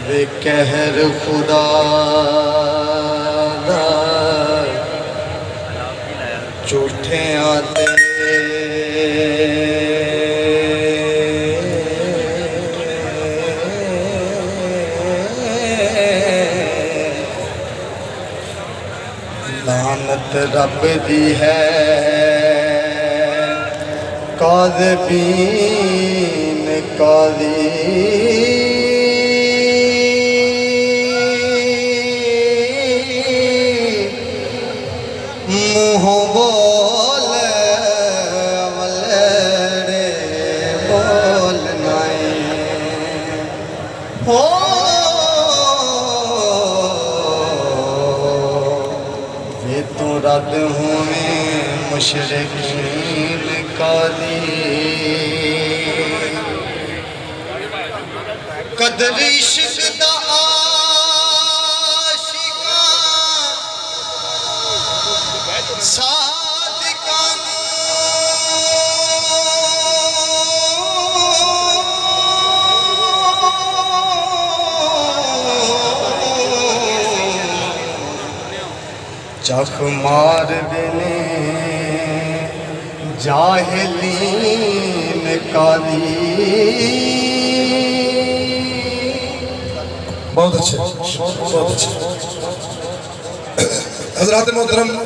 वे कहर खुदा झूठे आते लानत रब दी है काज़बीन काज़ी मुँह बोल अमलरे बोल नहीं हो वे तो रद हुए मुशरिकीन कादी कदर इश्क दा चख मार देने जाहिलीन काली। बहुत अच्छे बहुत अच्छे। हज़रात मोहतरम